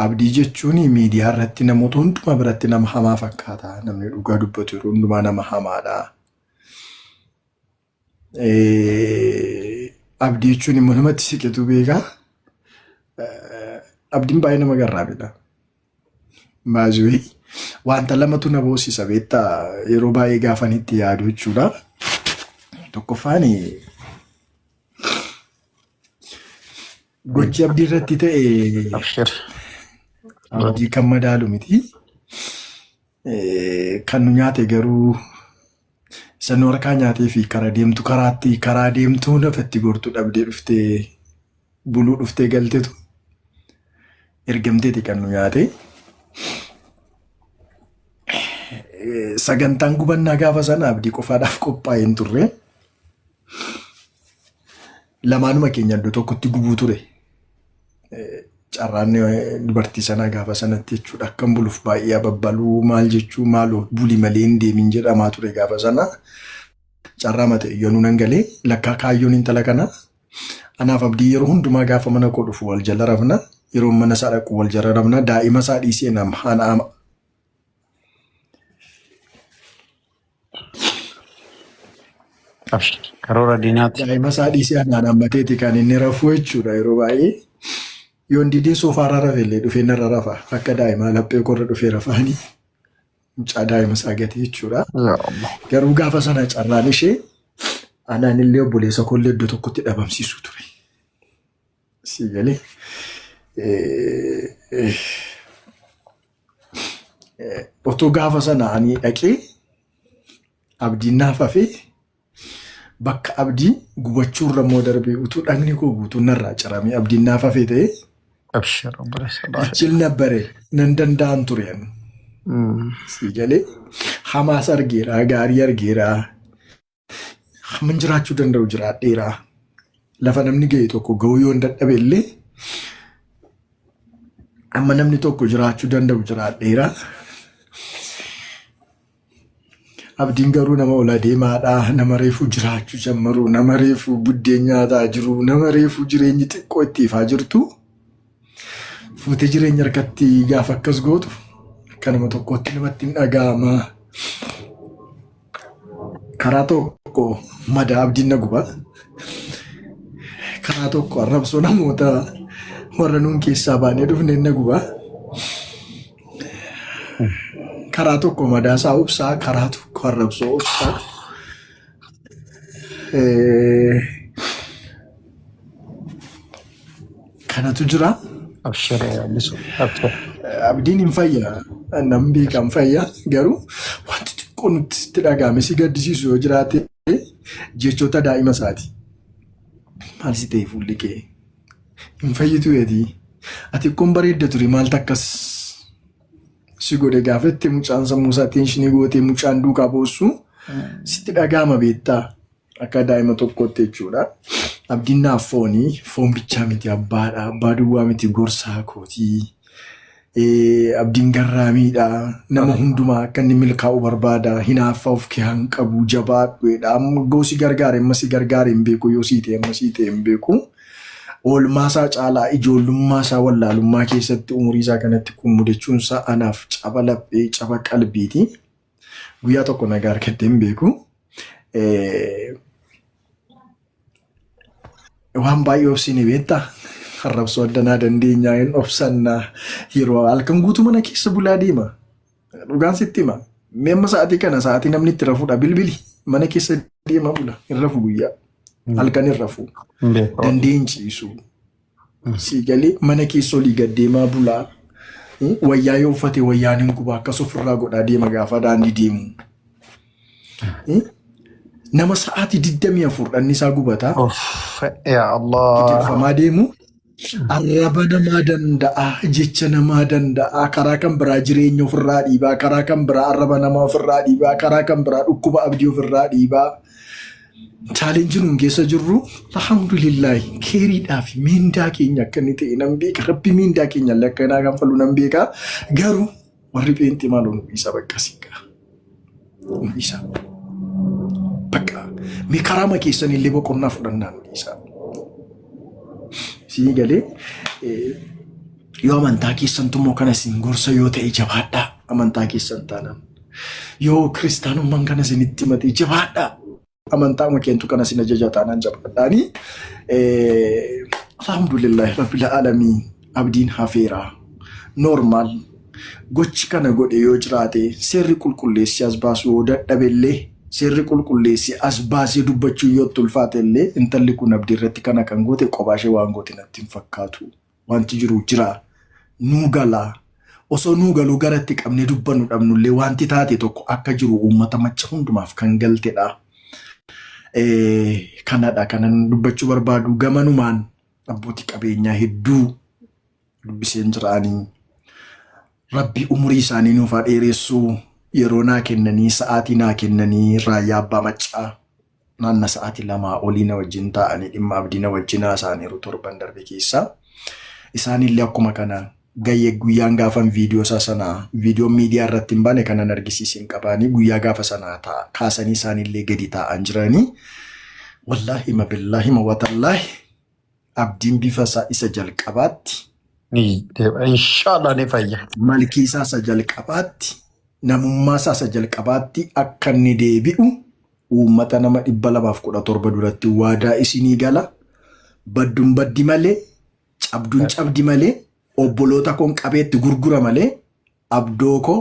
abdii jechuun miidiyaa irratti namoota hundumaa biratti nama hamaa fakkaata. Namni dhugaa dubbatu yeroo hundumaa nama hamaadha. Abdii jechuun immoo namatti siqetu beekaa. Abdiin baay'ee nama garraamidha. Baay'ee wanta lamatu na boosisa beektaa yeroo baay'ee gaafan itti yaadu jechuudha. Tokkoffaan gochi abdii irratti ta'e abdii kan madaalu miti. Kan nu nyaate garuu isa nu harkaa nyaatee fi karaa deemtuu lafatti gortu dhabdee dhuftee buluu dhuftee galtetu ergamteeti kan nu nyaate. Sagantaan gubannaa gaafa sana abdii qofaadhaaf qophaa'ee hin turre. Lamaanuma keenya iddoo tokkotti gubuu ture. Carraan dubartii sanaa gaafa sanatti jechuudha. Akkam buluuf baay'ee ababbaluu maal jechuu maaloo bulii malee hin deemin jedhamaa ture gaafa sana. Carraa mata iyyuu nan galee lakkaa kaayyoon intala kana. Anaaf abdii yeroo hundumaa gaafa mana koo dhufu wal jala rafna. Yeroo mana isaa dhaqu wal jala rafna. Daa'ima isaa dhiisee nama haana karoora diinaati. Daa'ima isaa dhiisee hanaan hammateeti kan inni rafu jechuudha yeroo baay'ee. Yoon didee soofaarra rafeellee dhufee narra rafa. Akka daa'imaa laphee korra dhufee rafaanii. Mucaa daa'ima isaa gatee jechuudha. Garuu gaafa sana carraan ishee anaan illee obboleessa kollee iddoo tokkotti dhabamsiisu ture. Si galee. Otoo gaafa sana ani dhaqee abdiin naaf hafee bakka abdii gubachuurra immoo darbee utuu dhagni koo guutuu narraa ciramee abdiin naaf hafee ta'ee Achil nabbare nan danda'an tureen. Si galee hamaas argeera gaarii argeera. Hamman jiraachuu danda'u jiraadheera. Lafa namni ga'e tokko ga'uu yoo hin dadhabe illee amma namni tokko jiraachuu danda'u jiraadheera. Abdiin garuu nama ola deemaadha. Nama reefuu jiraachuu jammaru. Nama reefuu buddeen nyaataa jiru. Nama reefuu jireenyi xiqqoo itti ifaa jirtu. Fuutee jireenya harkatti gaafa akkas gootu akka nama tokkotti namatti hin dhaga'ama. Karaa tokko madaa abdiin na guba. Karaa tokko arrabsoo namoota warra nuun keessaa baanee dhufne na guba. Karaa tokko madaa isaa ubsaa, karaa tokko arrabsoo ubsaa. Kanatu jira. Abdiin hin fayyaa. Namni beekan fayyaa. Garuu wanti xiqqoo nutti itti dhaga'ame si gaddisiisu yoo jiraate jechoota daa'ima isaati. Maal si ta'e fuulli kee? Hin fayyitu eetii. Ati kun bareedda ture maaltu akkas si godhe gaafatti mucaan sammuu isaa teenshinii gootee mucaan duukaa boossu sitti dhaga'ama beektaa akka daa'ima tokkotti jechuudha. Abdiin naaf foon bichaa miti abbaadha. Abbaa duwwaa miti gorsaa kootii. Abdiin garraamiidha. Nama hundumaa akka inni milkaa'u barbaada. Hinaaffaa of kee hanqabu jabaadhuedha. Amma si gargaare amma si gargaare hin beeku yoo sii ta'e amma sii ta'e hin beeku. Oolmaasaa caalaa ijoollummaa wallaalummaa keessatti umurii isaa kanatti mudachuunsaa anaaf caba laphee caba qalbiiti. Guyyaa tokko nagaa argattee hin beeku. Waan baay'ee obsine beektaa? Arrabsoo addanaa dandeenyaa hin obsannaa. Yeroo halkan guutuu mana keessa bulaa deema. Dhugaan sitti hima. Meemma sa'aatii kana sa'aatii namni itti rafuudha. Bilbili mana keessa deema bula. Hin rafu guyyaa. Halkan hin rafu. Dandeen ciisu. Si galee mana keessa olii gad deemaa bulaa. Wayyaa yoo uffate wayyaan hin guba akkas ofirraa godhaa deema gaafa daandii deemu. Nama sa'aatii 24 dhanni isaa gubataa. Yaa Allah. Gaggeeffamaa deemu. Arraba namaa danda'a. Jecha namaa danda'a. Karaa kan biraa jireenya ofirraa dhiibaa. Karaa kan biraa arraba namaa ofirraa dhiibaa. Karaa kan biraa dhukkuba abdii ofirraa dhiibaa. Chaalenjiin nuun keessa jirru alhamdulillahi keeriidhaa fi miindaa keenya akka inni ta'e nan beeka. Rabbi miindaa keenya illee akka naa kanfalu nan beeka. Garuu warri pheenxii maaloo nu dhiisa bakka siigaa. Nu dhiisa. Bakka mee karaama keessan illee boqonnaa fudhannaa nu dhiisa. Sii galee Yoo amantaa keessantummoo kana isin gorsa yoo ta'e jabaadhaa amantaa keessan taanaan. Yoo kiristaanummaan kana isinitti himate jabaadhaa amantaa makeentu kana isin ajaja taanaan jabaadhaanii. Alhamdulillah rabbil aalamiin abdiin hafeeraa normaal gochi kana godhe yoo jiraate seerri qulqulleessi as baasuu yoo dadhabellee seerri qulqulleessi as baasee dubbachuu yoo tulfaatellee intalli kun abdii irratti kana kan goote qobaashee waan goote natti hin fakkaatu. Wanti jiru jira nuu galaa osoo nuu galuu garatti qabnee dubbannu dhabnullee wanti taate tokko akka jiru uummata macha hundumaaf kan galtedha. Kanadha kanan dubbachuu barbaadu gamanumaan abbootii qabeenyaa hedduu dubbiseen jiraanii. Rabbi umurii isaanii nuuf haa dheeressu yeroo naa kennanii sa'aatii naa kennanii raayyaa abbaa maccaa naanna sa'aatii 2 olii na wajjin taa'anii dhimma abdii na wajjin haasa'aniiru torban darbe keessa. Isaanillee akkuma kana gayyee guyyaan gaafan viidiyoo isaa sanaa viidiyoo miidiyaa irratti hin baane kanan argisiisin qabaanii guyyaa gaafa sanaa kaasanii isaanillee gadi taa'an jiranii. Wallaahi ma billaahi ma watallaahi abdiin bifa isaa isa jalqabaatti. Inshallah ni fayya. Malkii isaa isa jalqabaatti namummaa isaa isa jalqabaatti akka inni deebi'u uummata nama 217 duratti waadaa isinii gala. Badduun baddi malee cabduun cabdi malee obboloota koon qabeetti gurgura malee abdoo koo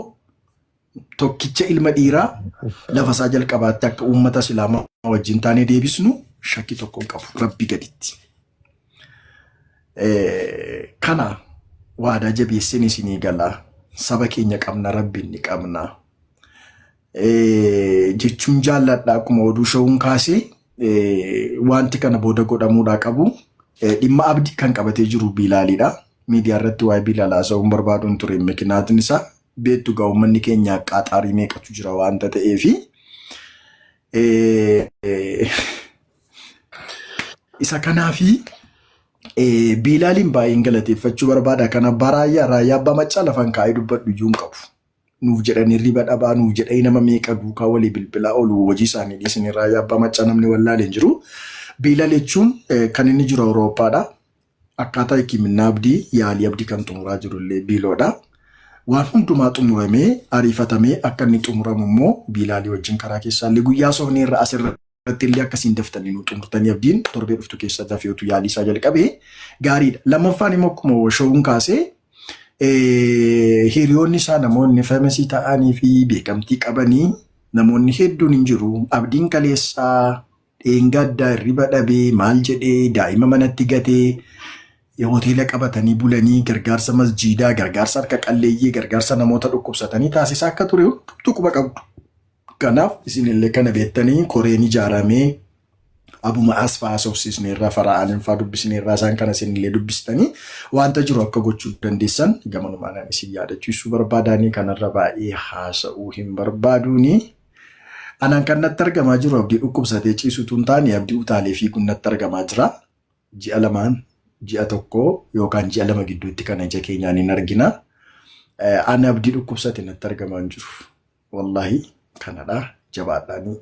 tokkicha ilma dhiiraa lafa isaa jalqabaatti akka uummata islaamaa wajjin taanee deebisnu shakki tokko hin qabu rabbi gaditti. Kana waadaa jabeessin isinii gala saba keenya qabna rabbiin ni qabna jechuun jaalladha akkuma oduu shawuun kaasee wanti kana booda godhamuudhaa qabu dhimma abdii kan qabatee jiru Bilaaliidha. Miidiyaa irratti waa'ee Bilaal haasa'uun barbaaduun ture makinaatiin isaa beektu gaa uummanni keenya qaxaarii meeqatu jira waanta ta'eefi isa kanaafi Bilaaliin baay'een galateeffachuu barbaada. Kana raayyaa abbaa maccaa lafan kaa'ee dubbadhu iyyuu hin qabu. Nuuf jedhanii riba dhabaa nuuf jedhanii nama meeqa duukaa walii bilbilaa oolu hojii isaanii dhiisanii raayyaa abbaa maccaa namni wallaalee hin jiru. Bilaal jechuun kan inni jiru Awurooppaadha. Akkaataa hikimina abdii yaalii abdii kan xumuraa jirullee Biiloodha. Waan hundumaa xumuramee ariifatamee akka inni xumuramu immoo Bilaalii wajjin karaa keessaallee guyyaa soofnee irra asirratti illee akkasiin daftanii nu xumurtanii abdiin torbee dhuftu keessa dafeetu yaalii isaa jalqabee gaariidha. Lammaffaan immoo akkuma shawuun kaasee hiriyoonni isaa namoonni famesii ta'anii fi beekamtii qabanii namoonni hedduun hin jiru. Abdiin kaleessaa dheengaddaa hirriba dhabee maal jedhee daa'ima manatti gatee hoteela qabatanii bulanii gargaarsa masjiidaa gargaarsa harka qalleeyyii gargaarsa namoota dhukkubsatanii taasisaa akka ture tuquba qabdu. Kanaaf isinillee kana beektanii koreen ijaaramee abuma asfaa soofsisneerraa fara'aanin faa dubbisneerraa isaan kana isinillee dubbistanii wanta jiru akka gochuu dandeessan gamanumaan isin yaadachiisuu barbaadanii kanarra baay'ee haasa'uu hin barbaaduuni. Anaan kan natti argamaa jiru abdii dhukkubsatee ciisutu hin taane abdii utaalee fiiguun natti argamaa jira. Ji'a lamaan ji'a tokko yookaan ji'a lama gidduutti kana ija keenyaan hin argina. Ani abdii dhukkubsate natti argamaa hin jiru. Wallahi kanadha jabaadhaanii.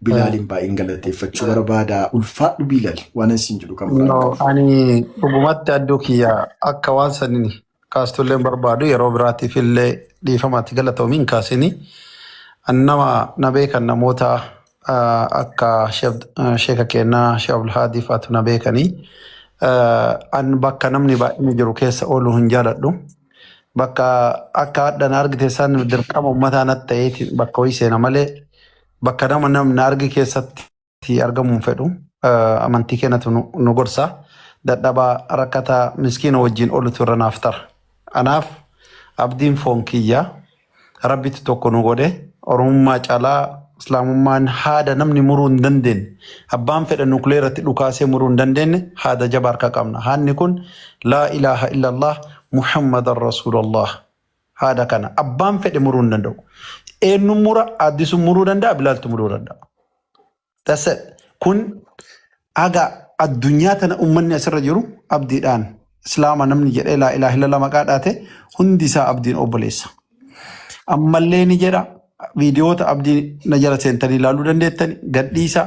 Bilaaliin baay'een galateeffachuu barbaada. Ulfaadhu Bilaal waan isin jedhu kan biraadha. Ani dhugumatti adduu kiyya akka waan saniin kaastullee barbaadu yeroo biraatiif illee dhiifamatti galatoomiin kaasini. Annama na beekan namoota akka sheeka keenyaa Sheekh Abdulhaadii faatu na beekanii. An bakka namni baay'inni jiru keessa ooluu hin jaaladhu. Bakka akka adda na argite san dirqama uummataa natti ta'eeti bakka ho'i seena malee bakka namni argi keessatti argamu hin fedhu. Amantii keenyatu nu gorsa. Dadhabaa rakkataa miskiina wajjin oolutu irra naaf tara. Anaaf abdiin foon kiyyaa rabbitti tokko nu godhe oromummaa caalaa islaamummaan haada namni muruu hin dandeenye abbaan fedha nukleeratti dhukaasee muruu hin dandeenye haada jabaa harka qabna. Haadni kun laa ilaaha illallah muhammadan rasuulallah haada kana abbaan fedhe muruu hin danda'u. Eenyu mura addisuun muruu danda'a Bilaaltu muruu danda'a. Tasa kun aga addunyaa tana uummanni asirra jiru abdiidhaan islaama namni jedhee laa ilaaha illallah maqaa dhaate hundi isaa abdiin obboleessa. Ammallee ni jedha viidiyoota abdii na jala seentanii ilaaluu dandeettani gadhiisa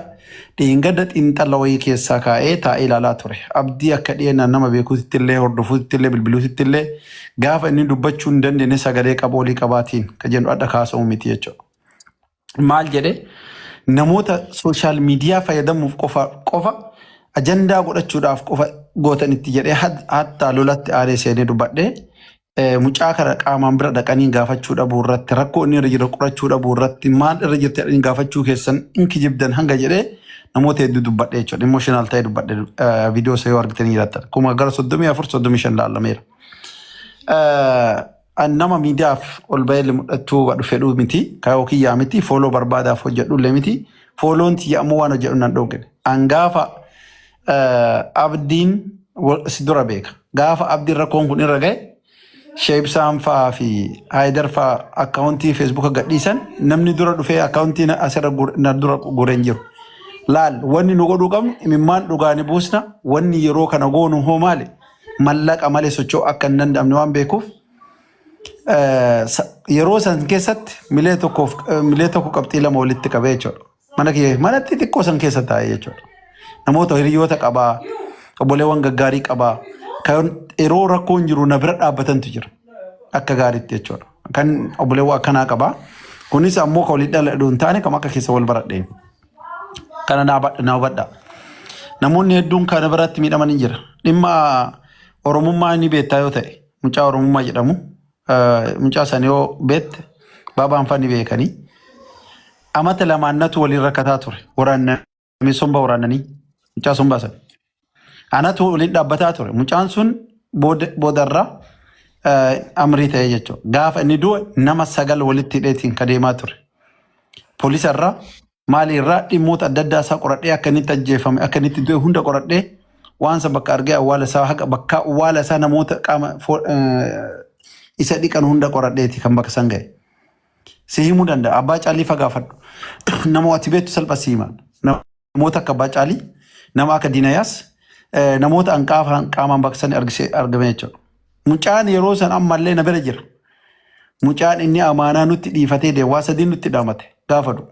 dhiingada xiinxala wayii keessaa kaa'ee taa'ee ilaalaa ture. Abdii akka dhiyeenaan nama beekuutti illee hordofuutti illee bilbiluutti illee gaafa inni dubbachuu hin dandeenye sagalee qaboolii qabaatiin kan jennu adda kaasamu miti jechuudha. Maal jedhee namoota sooshaal miidiyaa fayyadamuuf qofa ajandaa godhachuudhaaf qofa gootanitti jedhee hatta lolatti aaree seenee dubbadhee mucaa kana qaamaan bira dhaqanii gaafachuu dhabuu irratti rakkoo inni irra jiru qorachuu dhabuu irratti maal irra jirti jedhanii gaafachuu keessan inki jibdan hanga jedhee namoota hedduu dubbadhee jechuudha. Emotional ta'ee dubbadhee viidiyoo isaa yoo argitanii jiraatan kuma gara 34-35 laalameera. Nama miidiyaaf ol bahee mul'achuu fedhuu miti kaayoo kiyyaa miti fooloo barbaadaaf hojjedhu illee miti fooloon tiyya ammoo waan hojjedhu nan dhoogane. Angaafa abdiin si dura beeka gaafa abdiin rakkoon kun irra ga'e Sheebsaan fa'aa fi Haayidar fa'aa akkaawuntii feesbuuka gadhiisan namni dura dhufee akkaawuntii asirra dura gureen jiru. Laal wanni nu godhuu qabnu imimmaan dhugaani buusna wanni yeroo kana goonu hoo maali mallaqa malee socho'uu akka hin danda'amne waan beekuuf yeroo san keessatti milee tokko qabxii lama walitti qabee jechuudha. Manatti xiqqoo san keessa taa'ee jechuudha. Namoota hiriyoota qabaa, obboleewwan gaggaarii qabaa. Kan yeroo rakkoon jiru na bira dhaabbatantu jira akka gaariitti jechuudha. Kan obboleewwan akkanaa qabaa. Kunis ammoo kan waliin dhala dhuun taane kam akka keessa wal baradheen. Kana naa hubadha. Namoonni hedduun kana biratti miidhamanii jira. Dhimma Oromummaa inni beektaa yoo ta'e mucaa Oromummaa jedhamu mucaa sana yoo beekte baabaan fa'aa ni beekanii. Amata lamaannatu waliin rakkataa ture. Waraannanii somba waraannanii mucaa sombaa sana. Anatu waliin dhaabbataa ture. Mucaan sun boodarraa amrii ta'ee jechuudha. Gaafa inni du'e nama 9 walitti hidheetiin kan deemaa ture. Poolisarraa maaliirraa dhimmoota adda addaa isaa qoradhee akka inni ajjeefame akka inni du'e hunda qoradhee waan san bakka argee awwaala isaa haqa bakka awwaala isaa namoota qaama isa dhiqan hunda qoradheeti kan bakka san ga'e. Si himuu danda'a. Abbaa Caalii fagaafadhu. Nama ati beektu salphatti himan. Namoota akka Abbaa Caalii, nama akka Diinayaas, namoota qaamaan bakka san argame jechuudha. Mucaan yeroo san ammallee na bira jira. Mucaan inni amaanaa nutti dhiifatee deewwaa sadii nutti dhaamate gaafadhu.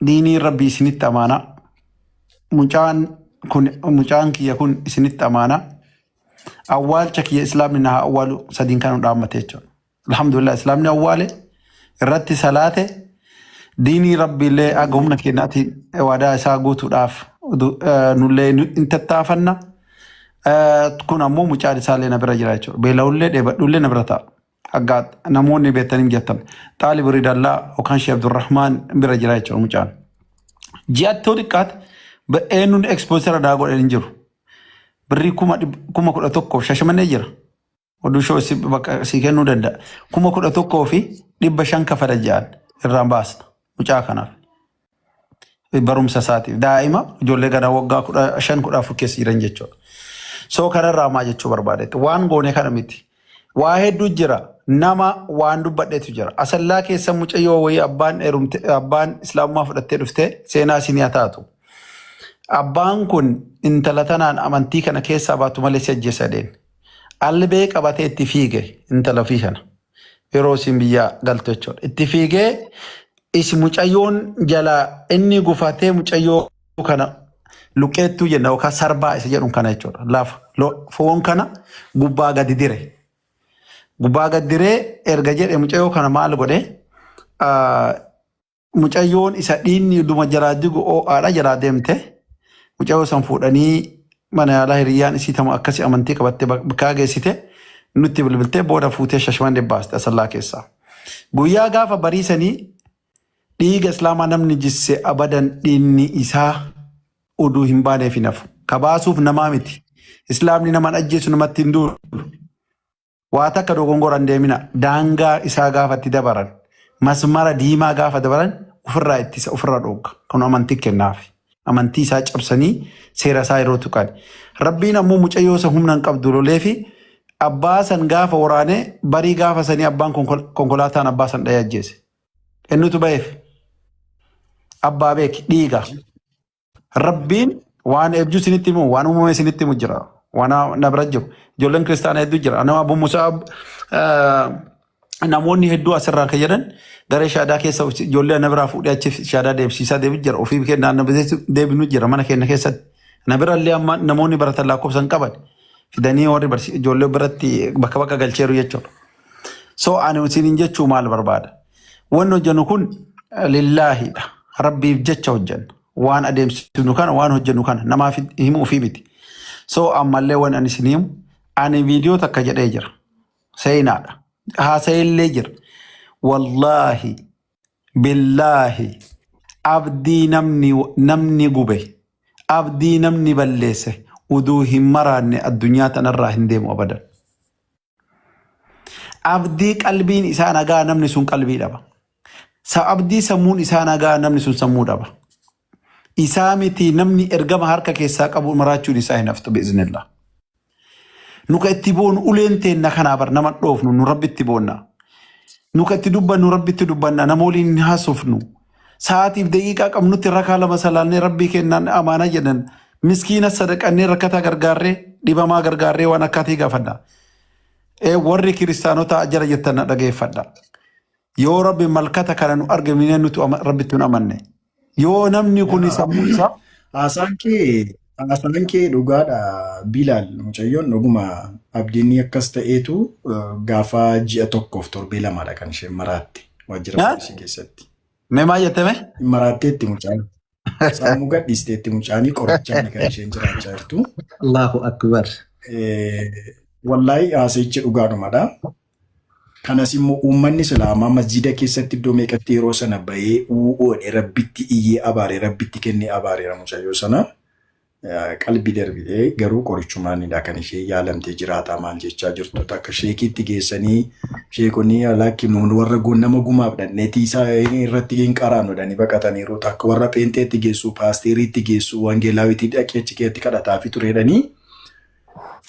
Diinii rabbii isinitti amaanaa. Mucaan kiyya kun isinitti amaanaa. Awwaalcha kiyya islaamni na awwaalu sadiin kan dhaamate jechuudha. Alhamdulillah islaamni awwaale irratti salaate diinii rabbiillee aga humna keenyaatiin waadaa isaa guutuudhaaf nullee in tattaafanna. Kun ammoo mucaan isaallee na bira jira jechuudha. Beela'ullee dheebadhullee na bira ta'a. Aggaa namoonni beektanii jettan Xaalib Riidallaa yookaan Sheekh Abdurrahmaan bira jira jechuudha mucaan. Ji'attoo xiqqaatti eenyuun ekspoosera daa godhan hin jiru. Birrii 11,000 Shashamannee jira. Oduu shoo si kennuu danda'a. 11,500 kafala ja'an irraan baasna mucaa kanaaf. Barumsa isaatiif daa'ima ijoollee gara waggaa 15-14 keessa jiran jechuudha. Soo kanarraa maa jechuu barbaadetti waan goone kana miti. Waa hedduu jira. Nama waan dubbadheetu jira. Asallaa keessa mucayyoo wayii abbaan islaamummaa fudhattee dhuftee seenaa isinii haa taatu. Abbaan kun intala tanaan amantii kana keessaa baatu malee si ajjeessa deene. Albee qabatee itti fiige intala ofii kana. Yeroo isin biyyaa galtu jechuudha. Itti fiigee isi mucayyoon jala inni gufatee mucayyoo kana luqeettuu jenna yookaan sarbaa isa jedhuun kana jechuudha. Lafa foon kana gubbaa gadi dire. Gubbaa gadi diree erga jedhe mucayyoo kana maal godhe mucayyoon isa dhiinni dhuma jalaa digu oo'aadha jalaa deemte mucayyoo san fuudhanii mana yaalaa hiriyyaan isii tamu akkasii amantii qabattee bakka geessite nutti bilbiltee booda fuutee Shashamannee baaste Asallaa keessaa. Guyyaa gaafa bariisanii dhiiga islaamaa namni jisse abadan dhiinni isaa oduu hin baaneef hin hafu. Kabaasuuf namaa miti. Islaamni namaan ajjeesu namatti hin duulu. Waa takka dogongoran deemina daangaa isaa gaafatti dabaran masmara diimaa gaafa dabaran ofirraa ittisa ofirraa dhooga kun amantii kennaaf amantii isaa cabsanii seera isaa yeroo tuqan rabbiin ammoo mucayyoo isa humna hin qabdu lolee fi abbaa san gaafa waraanee barii gaafa sanii abbaan konkolaataan abbaa san dhayee ajjeese ennutu ba'eef abbaa beeki dhiiga rabbiin waan eebjuu sinitti himu waan uumame sinitti himu jira. Wana nabra jiru. Ijoolleen kiristaanaa hedduu jira. Nama Abu Musaab namoonni hedduu asirraa kan jedhan garee shaadaa keessa ijoollee na biraa fuudhee achi shaadaa deebisiisaa deebi jira ofii kennaa na deebinu jira mana keenya keessatti na birallee amma namoonni baratan lakkoofsan qaban fidanii warri ijoollee biratti bakka bakka galcheeru jechuudha. So ani isiniin jechuu maal barbaada? Wanni hojjennu kun lillaahidha. Rabbiif jecha hojjenna. Waan adeemsinu kana waan hojjennu kana namaaf himu ofii miti. So ammallee waan ani isin himu ani viidiyoo takka jedhee jira. Seenaadha. Haasa'illee jira. Wallaahi billaahi abdii namni gube abdii namni balleesse uduu hin maraanne addunyaa tanarraa hin deemu abadan. Abdii qalbiin isaa nagaa namni sun qalbii dhaba. Abdii sammuun isaa nagaa namni sun sammuu dhaba. Isaa miti namni ergama harka keessaa qabu maraachuun isaa hin haftu biiznillah. Nuka itti boonu uleen teenna kanaa bar nama dhoofnu nu rabbitti boonna. Nuka itti dubbannu rabbitti dubbanna nama waliin hin haasofnu. Sa'aatiif daqiiqaa qabnutti rakaa lama salaannee rabbii kennaan amaana jedhan miskiina sadaqannee rakkataa gargaarree dhibamaa gargaarree waan akkaatii gaafadha. Warri kiristaanota jara jettan dhageeffadha. Yoo rabbi malkata kana nu argamine nuti rabbitti nu amanne. Yoo namni kun sammuu isaa haasaan kee dhugaadha Bilaal mucayyoon dhuguma abdiin akkas ta'eetu gaafa ji'a tokkoof torbee lamaadha kan isheen maraatti waajjira poolisii keessatti. Mee maal jettame? Maraatteetti mucaan. Sammuu gadhiisteetti mucaanii qorachaan kan isheen jiraachaa jirtu. Allahu akbar. Wallaahi haasaichi dhugaadhumadha. Kanas immoo uummanni Islaamaa masjida keessatti iddoo meeqatti yeroo sana bahee uudhe rabbitti iyyee abaare rabbitti kennee abaareera mucayyoo sana qalbii darbitee garuu qorichumaanidha kan ishee yaalamtee jiraataa maal jechaa jirtu akka sheekiitti geessanii sheekonni alaakki nuun warra nama gumaaf dhanneetii isaa irratti hin qaraanudhani baqataniiru akka warra peenteetti geessu paasteeriitti geessu wangeelaawitii dhaqeechi keetti kadhataa fi tureedhanii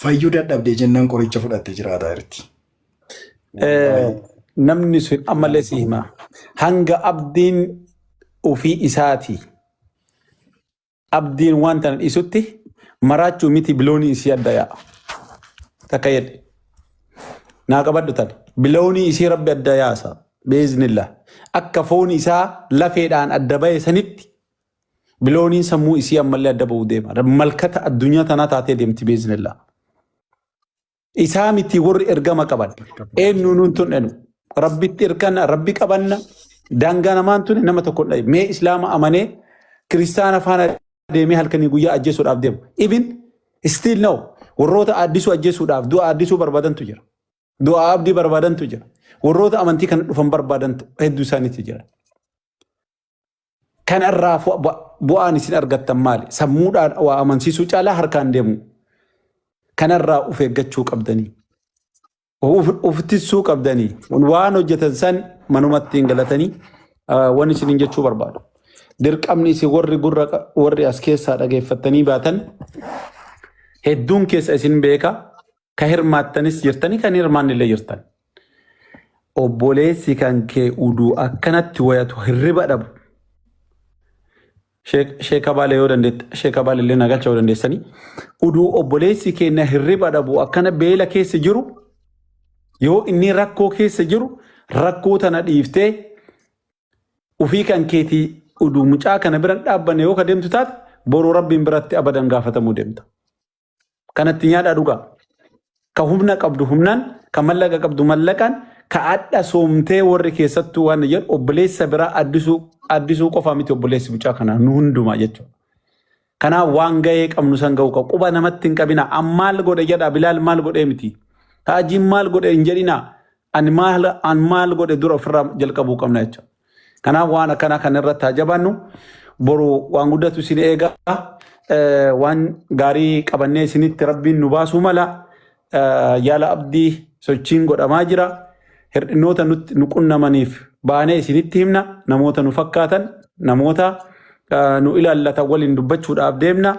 fayyuu dadhabdee jennaan qoricha fudhattee jiraataa jirti. Namni sun ammallee si hima hanga abdiin ofii isaati abdiin waan tan isutti maraachuu miti biloonii isii adda yaa'a takka jedhe naa qabadhu tan biloonii isii rabbi adda yaasa beeznillah akka foon isaa lafeedhaan adda bahe sanitti bilooniin sammuu isii ammallee adda bahuu deema malkata addunyaa tanaa taatee deemti beeznillah. Isaa miti warri ergama qaban eenyu nuun tun dhenu rabbitti erkanna rabbi qabanna daangaa namaan tun nama tokko dhabe mee islaama amanee kiristaana faana deemee halkanii guyyaa ajjeesuudhaaf deemu even still now warroota addisuu ajjeesuudhaaf du'a addisuu barbaadantu jira du'a abdii barbaadantu jira warroota amantii kana dhufan barbaadantu hedduu isaaniitti jira. Kanarraa bu'aan isin argattan maali sammuudhaan waa amansiisuu caalaa harkaan deemu. Kanarraa of eeggachuu qabdanii of ittisuu qabdanii waan hojjetan san manumatti hin galatanii waan isin jechuu barbaadu. Dirqamni isin warri as keessaa dhageeffattanii baatan hedduun keessa isin beeka ka hirmaattanis jirtanii kan hirmaannillee jirtan. Obboleessi kan kee uduu akkanatti wayatu hirriba dhabu. Sheeka Baalee yoo dandeetta Sheeka Baalee illee nagalcha yoo dandeessanii uduu obboleessi keenya hirriba dhabu akkana beela keessa jiru yoo inni rakkoo keessa jiru rakkoo tana dhiiftee ufii kan keetii uduu mucaa kana biran dhaabbanne yoo ka deemtu taate boroo rabbiin biratti abadan gaafatamuu deemta. Kanatti nyaadhaa dhugaa ka humna qabdu humnaan ka mallaqa qabdu mallaqaan ka adda soomtee warri keessattuu waan jedhu obboleessa biraa addisuu qofaa miti obboleessi mucaa kanaa nu hundumaa jechuudha. Kanaaf waan gahee qabnu san ga'u qabu quba namatti hin qabina ammaal godhe jedha Bilaal maal godhee miti haajiin maal godhe hin jedhina an maal godhe dura ofirraa jalqabuu qabna jechuudha. Kanaaf waan akkanaa kan irratti haa jabaannu boru waan guddatu isin eegaa waan gaarii qabannee isinitti rabbiin nu baasuu mala yaala abdii sochiin godhamaa jira. Hir'inoota nu qunnamaniif baanee isinitti himna namoota nu fakkaatan namoota nu ilaallatan waliin dubbachuudhaaf deemna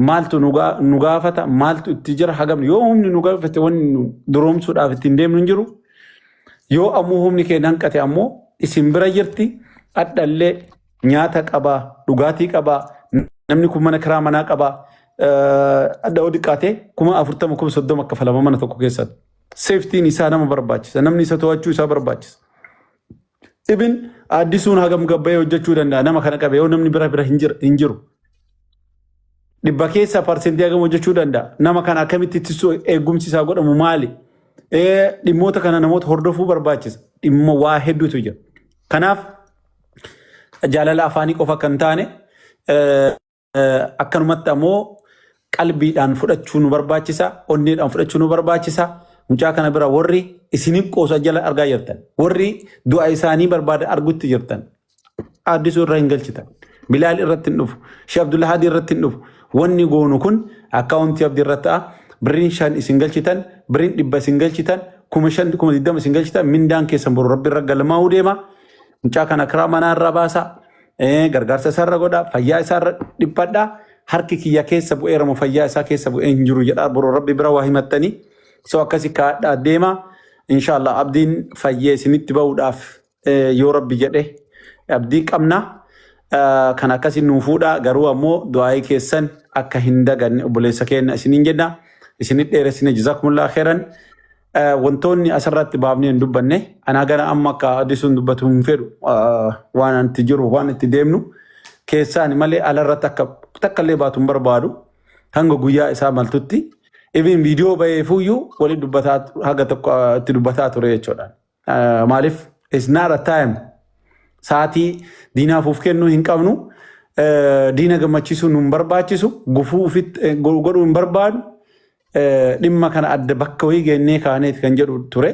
maaltu nu gaafata maaltu itti jira hagamni yoo humni nu gaafate wanni nu duroomsuudhaaf ittiin deemnu hin jiru yoo ammoo humni keenya hanqate ammoo isin bira jirti adhallee nyaata qabaa dhugaatii qabaa namni kun mana kiraa manaa qabaa adda odiqaate 40,000 30,000 akka falama mana tokko keessatti. Safety isaa nama barbaachisa. Namni isa to'achuu isaa barbaachisa. Ibin addisuun hagam gabbayee hojjechuu danda'a nama kana qabee yoo namni bira hin jiru. Dhibba keessa parsentii hagam hojjechuu danda'a. Nama kana akkamitti ittisuu eegumsi isaa godhamu maali? Dhimmoota kana namoota hordofuu barbaachisa. Dhimma waa hedduutu jira. Kanaaf jaalala afaanii qofa kan taane akkanumatti ammoo qalbiidhaan fudhachuu nu barbaachisa. Onneedhaan fudhachuu nu barbaachisa. Mucaa kana bira warri isiniin qoosa jala argaa jirtan. Warri du'a isaanii barbaada argutti jirtan. Addisuu irra hin galchitan. Bilaal irratti hin dhufu. Sheekh Abdullah Hadi irratti hin dhufu. Wanni goonu kun akkaawuntii abdii irratti ta'a. Birriin 5 isin galchitan, birriin 100 isin galchitan, 5,000 20 isin galchitan, mindaan keessan boru rabbi irra galmaa'uu deema. Mucaa kana karaa manaa irraa baasa. Gargaarsa isaarra godha. Fayyaa isaarra dhiphadha. Harki kiyya keessa bu'eera moo fayyaa isaa keessa bu'ee hin jiru jedha boru rabbi bira waa himattanii. So akkasi kaadhaa deema. Inshallah abdiin fayyee isinitti ba'uudhaaf yoo rabbi jedhe abdii qabna. Kan akkasi nuu fuudha garuu ammoo du'aa keessan akka hin daganne obboleessa keenya isiniin jenna. Isinit dheeressine jazakumullah khairan. Wantoonni asirratti baafnee hin dubbanne anaa gara amma akka addisuun dubbatu hin fedhu waan itti jiru waan itti deemnu keessaan malee alarratti akka takkallee baatu hin barbaadu hanga guyyaa isaa maltutti. Even video by fuyu wali dubbataa haga tokko itti dubbataa ture jechuudha. Maaliif it's not a time saati diinaaf of kennu hin qabnu diina gammachiisu nu barbaachisu gufuu ufit godhuu hin barbaadu dhimma kana adda bakka wayii geennee kaaneet kan jedhu ture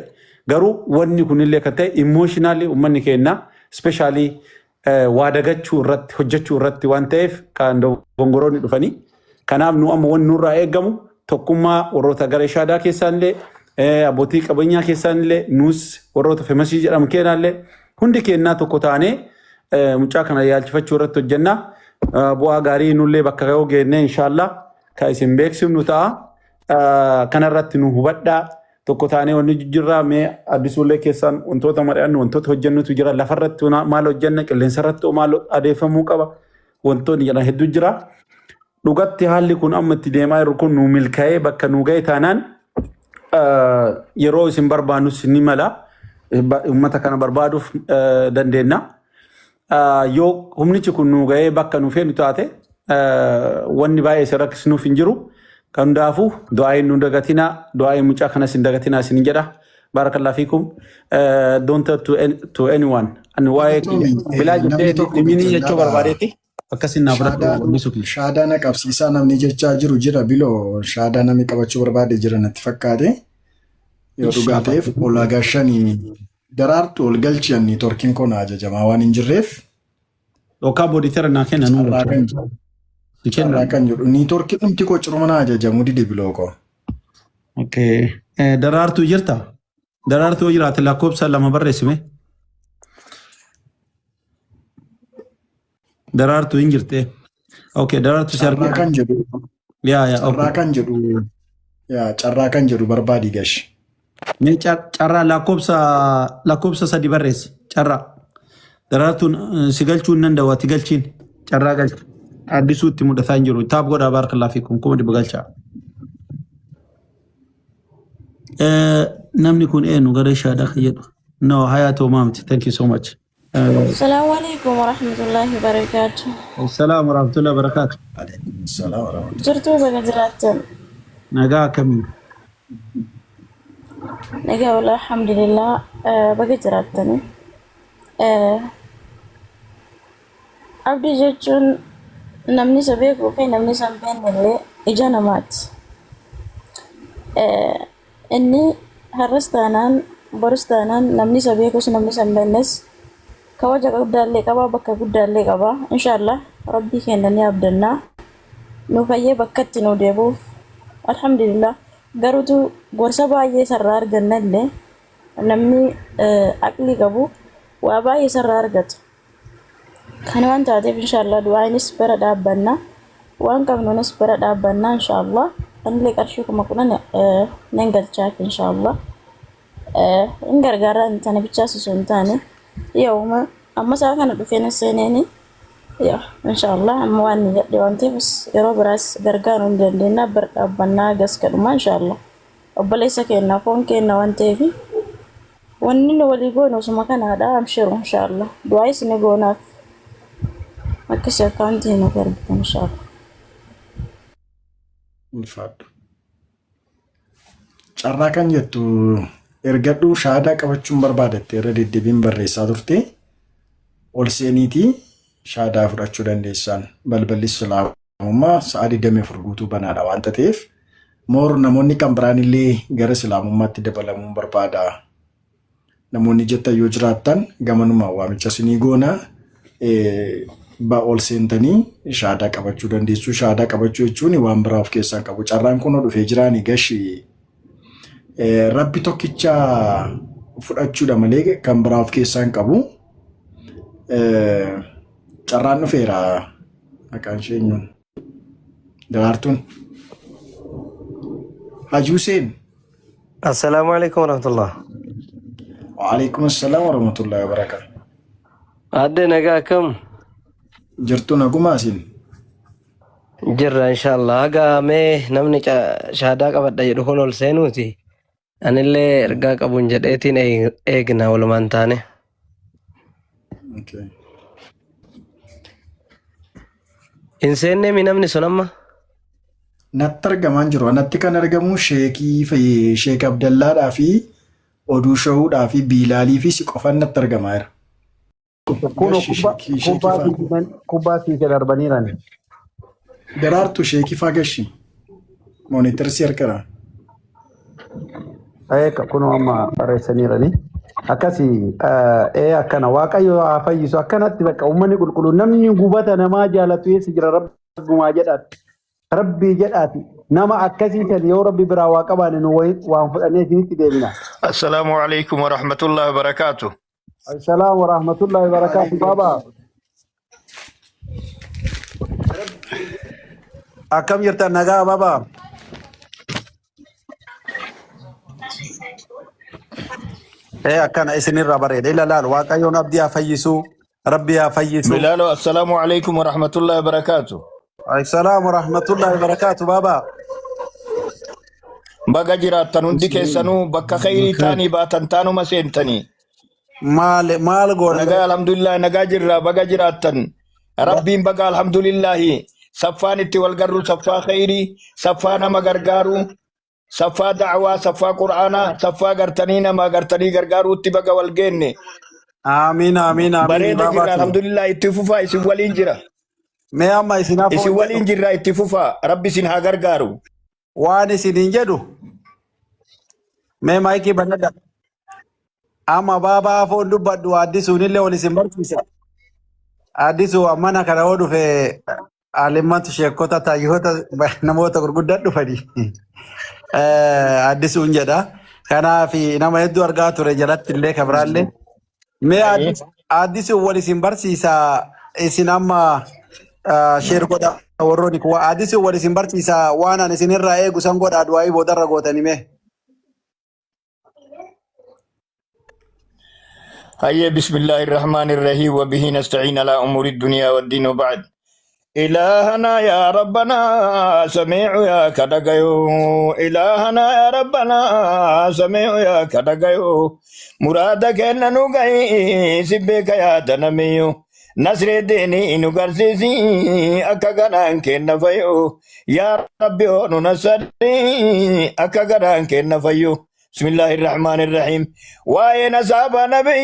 garuu wanni kunillee kan ta'e emotionally ummanni keenya especially waa dagachuu irratti hojjechuu irratti waan ta'eef kan dogongoroonni dhufanii kanaaf nu amma wanni nurraa eegamu tokkummaa warroota garee shaadaa keessaallee abbootii qabeenyaa keessaallee nuus warroota femasii jedhamu keenyaallee hundi keenyaa tokko taanee mucaa kana yaalchifachuu irratti hojjenna bu'aa gaarii nullee bakka ga'uu geennee inshallah ka isin beeksifnu ta'a kanarratti nu hubadhaa tokko taanee wanni jijjiirraa mee addisuullee keessaan wantoota mari'annu wantoota hojjennutu jira lafarratti maal hojjenna qilleensarratti maal adeeffamuu qaba wantoonni jedhan hedduu jira. Dhugatti haalli kun amma itti deemaa jiru kun nu milkaa'ee bakka nu ga'e taanaan yeroo isin barbaannus ni mala uummata kana barbaaduuf dandeenya. Yoo humnichi kun nu ga'ee bakka nu feenu taate wanni baay'ee isa rakkisnuuf hin jiru. Kan daafu du'aayin nu dagatina du'aayin mucaa kanas hin dagatina isin jedha. Barakallahu fiikum. Don't tell to anyone. And why bilaa jettee dhimini jechuu barbaadeeti. Akkasin naa biratti bisuufi. Shaadaa na qabsiisaa namni jechaa jiru jira biloo shaadaa namni qabachuu barbaade jira natti fakkaate. Yoo dhugaa ta'eef ulaagaa 5 daraartu ol galchanii torkiin kun ajajamaa waan hin jirreef. Dhookaa booditera naa kenna nuu. Carraa kan jedhu ni torkiin dhumti koo cirumana ajajamu dide biloo koo. Okay. Daraartuu jirta? Daraartuu jiraate lakkoofsa 2 barreessime. Daraartuu hin jirte. Okay, daraartuu si argina. Carraa kan jedhu. Yaa. Carraa kan jedhu. Yaa carraa kan jedhu barbaadi gash. Mee carraa lakkoofsa 3 barreessi. Carraa. Daraartuun si galchuu hin danda'u ati galchiin. Carraa galchi. Addisuutti mudataa hin jiru. Taab godhaa barakallahu fiikum kuma dibba galchaa. Namni kun eenyu garee shaadaa kan jedhu. No, hayatoo maamti. Thank you so much. Assalamu alaikum warahmatullahi wabarakatuh. Assalamu warahmatullahi wabarakatuh. Assalamu warahmatullahi. Jirtuu baga jiraattan. Nagaa akkamiin? Nagaa wala alhamdulillah baga jiraattani. Abdii jechuun namni isa beekuu fi namni isa hin beeknellee ija namaati. Inni har'as taanaan borus taanaan namni isa beekus namni isa hin beeknes kawaja guddaallee qaba bakka guddaallee qaba. Inshallah rabbii keenya ni abdannaa. Nu fayyee bakkatti nu deebuuf alhamdulillah garuutu gorsa baay'ee sarraa argannallee namni aqlii qabu waa baay'ee sarraa argata. Kan waan taateef inshallah du'aanis bara dhaabbanna waan qabnuunis bara dhaabbanna inshallah anillee qarshii kuma kunan nan galchaaf inshallah in gargaara intana bichaasisu hin taane yooma amma saa kana dhufeen seeneeni yaa inshallah amma waan jedhe waan ta'eef yeroo biraas gargaaruu hin dandeenya bara dhaabbannaa gas kadhuma inshallah obboleessa keenya foon keenya waan ta'eef wanni nu walii goonu osuma kanaadha abshiru inshallah du'aa isin goonaaf akkasii akkaantii nu garbitan inshallah. Ulfaadhu. Carraa kan jettu ergadhu shahaadaa qabachuun barbaadatte irra deddeebiin barreessaa turte ol seeniitii shahaadaa fudhachuu dandeessan balballi islaamummaa sa'a 24 guutuu banaadha waan ta'eef moor namoonni kan biraan illee gara islaamummaatti dabalamuun barbaada. Namoonni jettan yoo jiraattan gamanumaan waamicha isinii goona ba ol seentanii shahaadaa qabachuu dandeessu. Shahaadaa qabachuu jechuun waan biraa of keessaa qabu. Carraan kun dhufee jiraanii gashi rabbi tokkicha fudhachuudha malee kan biraa of keessaa hin qabu. Carraan dhufeera maqaan ishee eenyuun Daraartuun Haji Hussein. Assalamu alaikum warahmatullah. Waalaikum assalam warahmatullahi wabarakatuh. Adde nagaa kam? Jirtu nagumaa isin? Jirra inshallah. Haga mee namni shahaadaa qabadha jedhu kun ol seenuuti. Anillee ergaa qabuun jedheetiin eegna walumaan taane. Okay. Hin seenne mi namni sun amma? Natti argamaan jiru. Natti kan argamu Sheek Abdallaadhaa fi Oduu Shahuudhaa fi Biilaalii fi si qofaan natti argamaa jira. Kuno kubbaa fiigee darbaniiran. Daraartu sheekifaa gashi. Moonitarsi harkara. Kuno amma barreessaniirani. Akkasii akkana waaqayyo haa fayyisu akkanatti bakka uummanni qulqulluun namni gubata namaa jaalatu eessa jira rabbumaa jedhaati. Rabbii jedhaati. Nama akkasii kan yoo rabbi biraa waa qabaane nu waan fudhannee isinitti deebina. Assalaamu alaikum wa rahmatullahi wa barakaatuh. Assalamu warahmatullahi wabarakatuh baba. Akkam jirtan nagaa baba. Akkana isinirra bareeda ilaalaal waaqayyoon abdii haa fayyisu rabbi haa fayyisu. Bilaalo assalaamu alaikum wa rahmatullahi wa barakaatuh. Assalamu warahmatullahi wabarakatuh baba. Baga jiraattan hundi keessanuu bakka khayrii taanii baatan taanuma seentanii. Maal goona? Nagaa alhamdulillah nagaa jirra baga jiraattan. Rabbiin baga alhamdulillah saffaan itti wal garru saffaa khayrii saffaa nama gargaaru saffaa da'waa saffaa qur'aanaa saffaa gartanii nama gartanii gargaaruutti baga wal geenne. Amiin amiin amiin. Bareeda jirra alhamdulillah itti fufaa isin waliin jira. Mee amma isin waliin jirra itti fufaa rabbi isin haa gargaaru. Waan isiniin jedhu mee maayikii banadha. Amma baba afoon dubbadhu addisuun illee ol isin barsiisa. Addisu mana kana yoo dhufe alimmantu sheekota taayyoota namoota gurguddaa dhufanii. Addisuun jedha. Kanaaf nama hedduu argaa ture jalatti illee kabiraallee. Mee addisuun wal isin barsiisa isin amma sheer godha warroonni kuwa addisuun wal isin barsiisa waan an isinirraa eegu san godhaa du'aayii boodarra gootanii mee. هيا بسم الله الرحمن الرحيم وبه نستعين على أمور الدنيا والدين وبعد إلهنا يا ربنا سميع يا كدغيو إلهنا يا ربنا سميع يا كدغيو مرادك أن نغي سبك يا دنميو نصر الدين نغرسيسي أكغران كنفيو يا ربي ننصري أكغران كنفيو بسم الله الرحمن الرحيم وين أصحاب نبي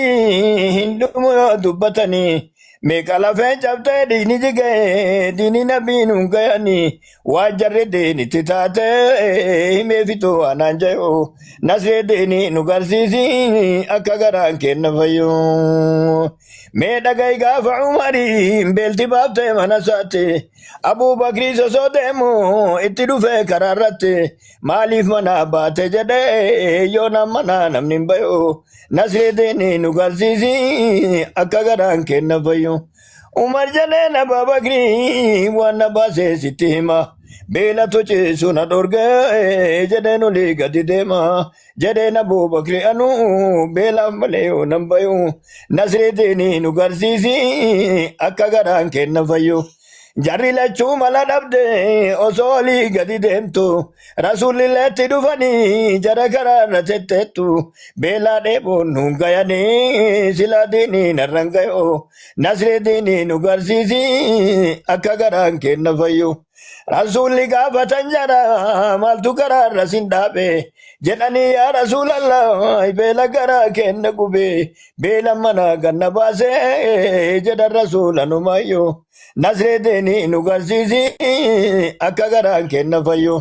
هندوم دبتني ميكالا فين جبت ديني جيجي ديني نبي نونغياني واجر ديني تتاتي ميفتو أنانجيو نصر ديني نغرسيسي أكاغران كنفيو ميدا غايغا فعمري بيلتي بابتي منساتي أبو بكري سوسوديمو اتدو في كرارتي ماليف منا باتي جدي يونا منا نمنين بيو نصر ديني نغرسيسي أكاغران كنفيو عمر جلال أبو بكري وانا باسي ستيما بيلا توچه سونا دورگه جدنو لغا دیدما جدن أبو بكري أنو بيلا مليو نمبيو نصر ديني نغرسيسي أكاغران كنفيو jarri lachuu mala dhabde osoo olii gadi deemtu rasuulilleetti dhufanii jara karaarra tetteettu beelaa dheeboon nuun gayanii silaa diinii narran gayoo nasree diinii nu garsiisi akka garaan kenna fayyu. Rasuulli gaafatan jara maaltu karaarra sin dhaabe jedhanii yaa rasuulallah beela garaa kenna gube beela mana ganna baase jedhan rasuulanumayyoo nasree diinii nu garsiisi akka garaan kenna fayyu.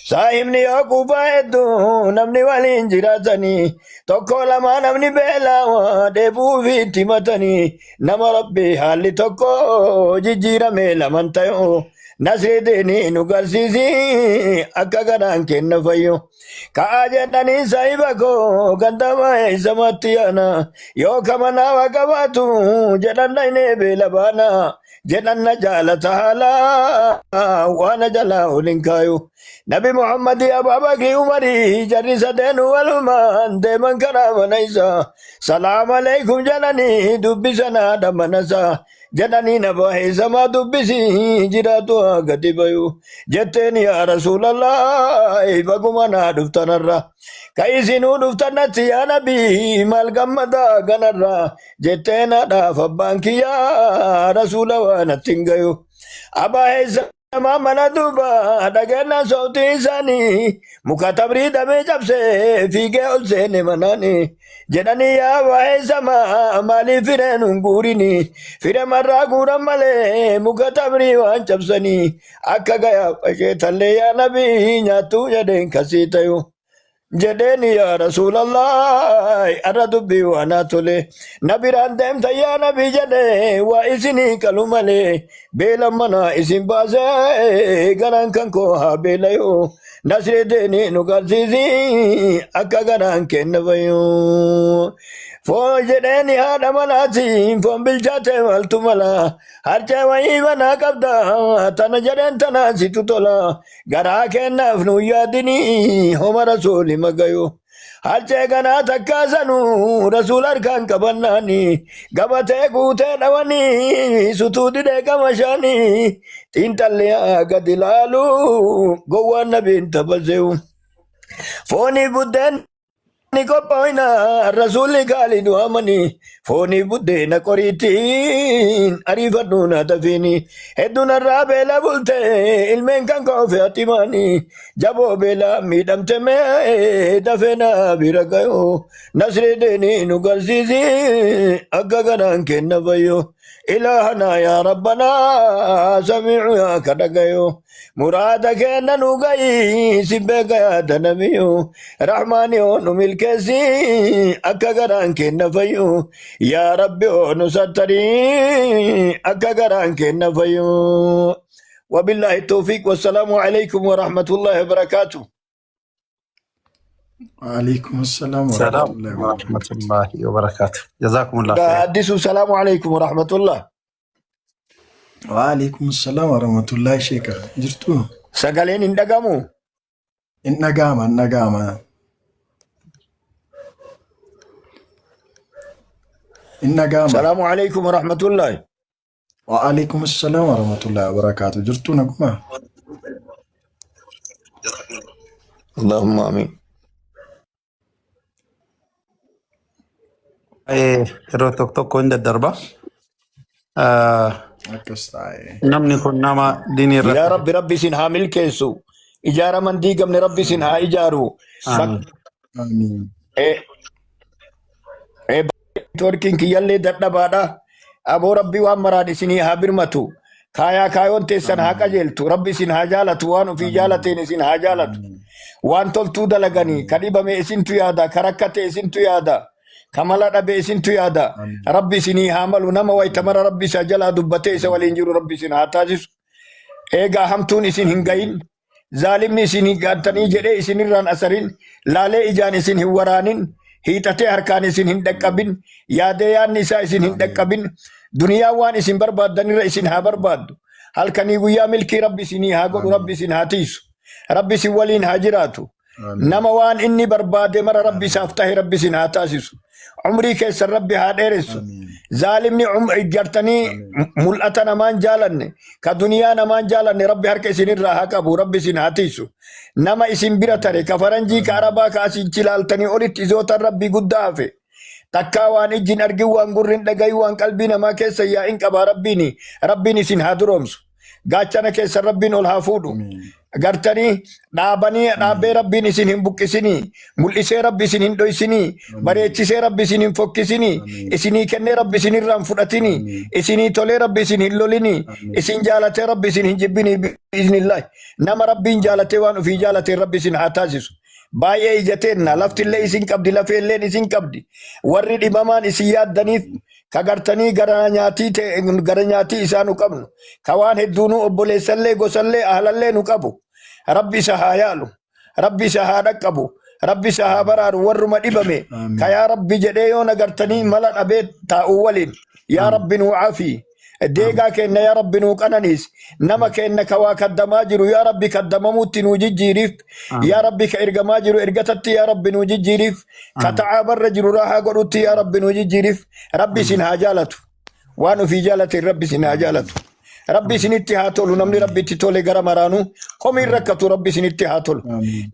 Saahibni yoo quufaa hedduu namni waliin jiraatanii tokko lama namni beelaa dheebuu fi itti matanii nama rabbi haalli tokko jijjiirame laman ta'u nasree diinii nu garsiisi akka garaan kenna fayyu. Ka'aa jedhanii saahiba koo gandama eessamatti yaana yoo kamanaawa qabaatu jedhan dhaynee beela baana jedhan na jaalata haala waan jalaa olin kaayu. Nabi Muhammad Abubakar Umari jarri sadeenu walumaan deeman karaa mana isaa salaam aleikum jedhanii dubbisana dhamanasa jedhanii nama eessamaa dubbisi jiraatu gadi bayu jetteen yaa rasuulallah baguma naa dhuftanarra ka isinuu dhuftanatti yaa nabii maal gammadaa ganarra jetteen haadhaaf abbaan kiyyaa rasuula waan attiin gayu abaa eessa mana duuba dhageenya sautii isaanii muka tabrii damee cabsee fiigee ol seene manaani jedhanii yaa waa'ee sama maaliif fireen hin guurini fire marraa guuran malee muka tabrii waan cabsanii akka gayaa fasheetallee yaa nabii nyaattuu jedheen kasii tayu. jedheen yaa rasuulallah arra dubbii waanaa tole na biraan deemta yaa nabii jedhe waa isinii qalu malee beela mana isin baase garaan kan koo haa beelayoo nasree diinii nu garsiisi akka garaan kenna fayyu. Foon jedheen haadha manaati foon bilchaate maltu mala harcee wayii banaa qabda tana jedheen tana situ tola garaa kennaaf nu yaadini homa rasuuli magayo. Harcee ganaa takkaasanu rasuul harkaan qabannaani gabatee guutee dhawanii sutuu didee qamashaani xiinxallee gadi laalu gowwaan nabiin taphaseu. Foonii buddeen ni qophoina rasuulli gaalii du'amani foonii buddeena qoriitiin ariifadhu na dafini hedduun irraa beela bulte ilmeen kan koofe hatimani jaboo beela miidhamte mee dafee na bira gayo nasree diinii nu garsiisi akka garaan kenna fayyu. إلهنا يا ربنا سميع يا كدغيو مراد كان نوغي سبك يا دنميو رحمن ونمل كسي أكغران كن فيو يا ربي ونستري أكغران كن فيو. وبالله التوفيق والسلام عليكم ورحمة الله وبركاته. وعليكم السلام السلام ورحمة الله ورحمة وبركاته. الله وبركاته. جزاكم الله خير. أدسوا السلام عليكم ورحمة الله. وعليكم السلام ورحمة الله شيكا جرتو سقالين اندقامو النقامة النقامة النقامة. السلام عليكم ورحمة الله. وعليكم السلام ورحمة الله وبركاته. جرتو نقمة اللهم آمين. yeroo tokko tokko hin daddarba. أكستاي Namni kun nama diinii يا irratti رب ربي سنها ملكيسو إجارة من ديقم ربي سنها إجارو Amiin. آمين. توركين كي يلي دتنا بادا أبو ربي وان مرادي سنها برمتو كايا كايون تيسن هاكا جلتو ربي سنها جالتو وانو في جالتين سنها جالتو وان تلتو دلغني كريبا مي سنتو يادا كركتي سنتو يادا كمالا دبي سنتو يادا آمين. ربي سني هامل نما ويتمر ربي سجلا دبتي سوالينجرو ربي سنها تاجس eegaa hamtuun isin hin gayin zaalimni isin hin gaatanii jedhee isin irraan asarin laalee ijaan isin hin waraanin hiixatee harkaan isin hin dhaqqabin yaadee yaadni isaa isin hin dhaqqabin duniyaa waan isin barbaaddanirra isin haa barbaaddu halkanii guyyaa milkii rabbi isinii haa godhu rabbi isin haa tiisu rabbi isin waliin haa jiraatu آمين. nama waan inni barbaade mara rabbi isaaf tahe rabbi isin haa taasisu عمري كيس ربي هاديرس آمين ظالمني جرتني ملأتنا مان جالن كدنيا نمان جالن ربي هرك سنين راها كابو ربي سن هاتيسو نما اسم بيرتري كفرنجي كعربا كاسين جلالتني أولي تزوت ربي قدافي تكاوان إجين أرجو وان قرن دقاي وان قلبنا ما كيس يا إنك ربيني سن هادرومس قاتنا كيس ربين الهافودو آمين gartanii dhaabee rabbiin isin hin buqqisinii mul'isee rabbi isin hin dhoysinii bareechisee rabbi isin hin fokkisinii isinii kennee rabbi isin irraa hin fudhatinii isinii tolee rabbi isin hin lolinii isin jaalatee rabbi isin hin jibbinii biiznillaahi nama rabbiin jaalatee waan ofii jaalatee rabbi isin haa taasisu baay'ee ijateenna laftillee isin qabdi lafeelleen isin qabdi warri dhibamaan isin yaaddaniif kagartanii gara nyaatii isaa nu qabnu ka waan hedduunuu obboleessallee gosallee ahlallee nu qabu rabbi isa haa yaalu rabbi isa haa dhaqqabu rabbi isa haa baraaru warruma dhibame ka yaa rabbi jedhee yoo nagartanii mala dhabee taa'uu waliin yaa rabbi nuu caafii deegaa kenna yaa rabbi nuu qananiis nama kenna ka waa kaddamaa jiru yaa rabbi kaddamamuutti nuu jijjiiriif yaa rabbi ka ergamaa jiru ergatatti yaa rabbi nuu jijjiiriif ka ta'aabarra jiru raahaa godhutti yaa rabbi nuu jijjiiriif rabbi isin haa jaalatu waan ofii jaalateen rabbi isin haa jaalatu rabbi isinitti haa tolu namni rabbitti tole gara maraanuu homiin rakkatu rabbi isinitti haa tolu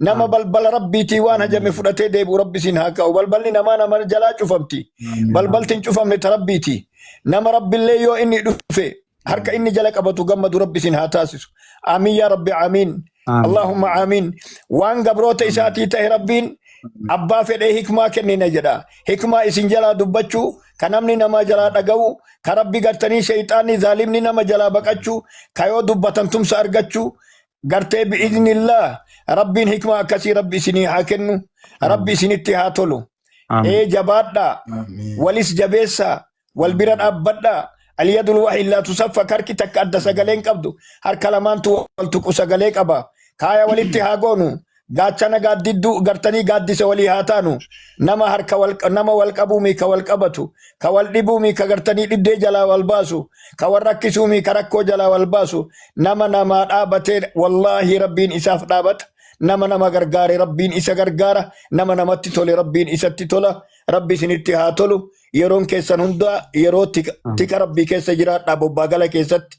nama balbala rabbiitii waan hajame fudhatee deebi'u rabbi isin haa ka'u balballi nama jalaa cufamti balbaltiin cufamne ta rabbiitii nama rabbillee yoo inni dhufe harka inni jala qabatu gammadu rabbi isin haa taasisu amiin yaa rabbi amiin allahumma amiin waan gabroota isaatii ta'e rabbiin abbaa fedhee hikmaa kennina jedha hikmaa isin jalaa dubbachuu ka namni nama jalaa dhaga'u ka rabbi gartanii shayxaanni zaalimni nama jalaa baqachuu ka yoo dubbatan tumsa argachuu gartee bi'iznillah rabbiin hikmaa akkasii rabbi isinii haa kennu rabbi isinitti haa tolu jabaadhaa walis jabeessaa والبرا أبدا اليد الواحد لا تصفى كركي تكاد سجلين كبدو هر كلمان تو والتكو سجليك أبا كايا والاتهاجونو قاتشنا قاد ددو قرتني قاد دي سولي هاتانو نما هر نما والكبومي كوالكبتو كوالدبومي كقرتني ددي جلا والباسو كوالركسومي كركو جلا والباسو نما آبتين والله ربين إساف دابت نما غرغاري ربين إسا غرغارة نما تتولي ربين إسا تتولا ربي سنتي هاتولو yeroon keessan hunda yeroo tika rabbii keessa jiraadha bobbaagala keessatti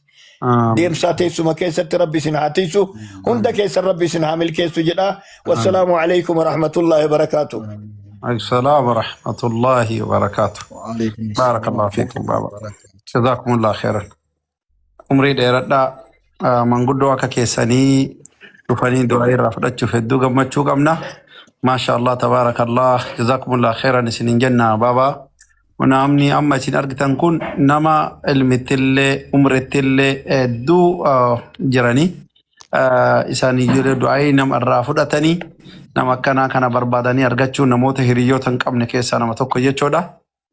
deemsaa teessuma keessatti rabbi isin haa tiisu hunda keessan rabbi isin haa milkeessu jedha wassalaamu alaykum warahmatullaahi wabarakaatuh السلام ورحمة الله وبركاته بارك الله فيكم بابا جزاكم الله خيرا عمري ديردا من قدوا كيساني شوفاني دعاء رافضت فدو غمچو قمنا ما شاء الله تبارك الله جزاكم الله خيرا سنين جنة بابا ونامني أما سين أرجتن كون نما المثلة عمرتلة دو جراني إساني جرى دعاء نم الرافض أتني نما كنا بربادني أرجتشو نموت هريوتن كم نكيسا نما توكو يجودا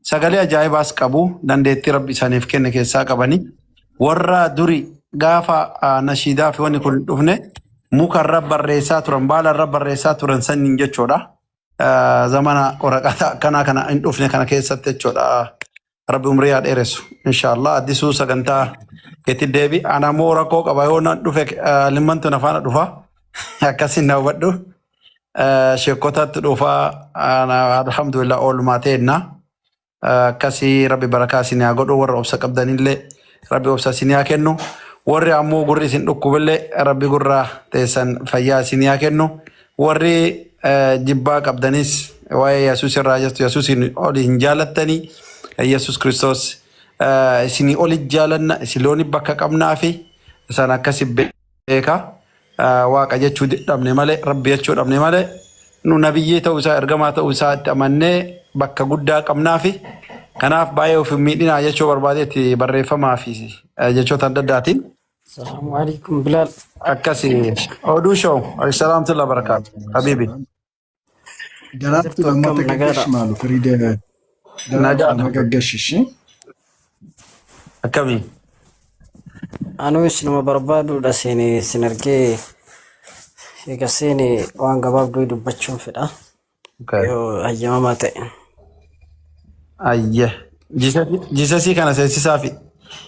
سجلي أجاي باس كابو دندتي ربي سانيف كن نكيسا كبني ورا دوري غافا نشيدا في وني كل دفنه مكرب الرئيسات رمبال الرب الرئيسات ورنسن يجودا زمانا ورقاتا كنا إن دفنه كنا كيسا تجودا ربي عمري أدرسه إن شاء الله أديسو سجنتا كتدبي أنا مورا كوك أبايونا دفك لمن تنفعنا دفا كاسين نوبدو شيكوتا تدفا أنا الحمد لله أول ما تينا كاسي ربي بركاسيني أقول ور أبسك أبداني اللي ربي أبساسيني أكنو ور أمو قري سين أكوبلة ربي قرا تيسان فياسيني أكنو ور جباك أبدانيس ويا يسوع الراجس يسوع أولي إنجالتني يسوع كريستوس سيني أولي جالنا سيلوني بكك أمنا في سانا كاسي بيكا واقع جتشود أبني ماله ربي جتشود أبني ماله نو نبيه توسا إرجما توسا تمنى بكا قدا أمنا في كناف بايو في ميدنا جتشو بربادتي بريفة ما في جتشو تنداتين السلام عليكم بلال أكاسي أودو شو السلام عليكم وبركاته حبيبي جربت لما تكشف ماله فريدة جربت لما تكشف أكمل أنا مش نما بربادو دسيني سنرجي يكسيني وان قباب دويدو بچون فدا يو أيام ما تأين أيه جيساسي كان سيسي سافي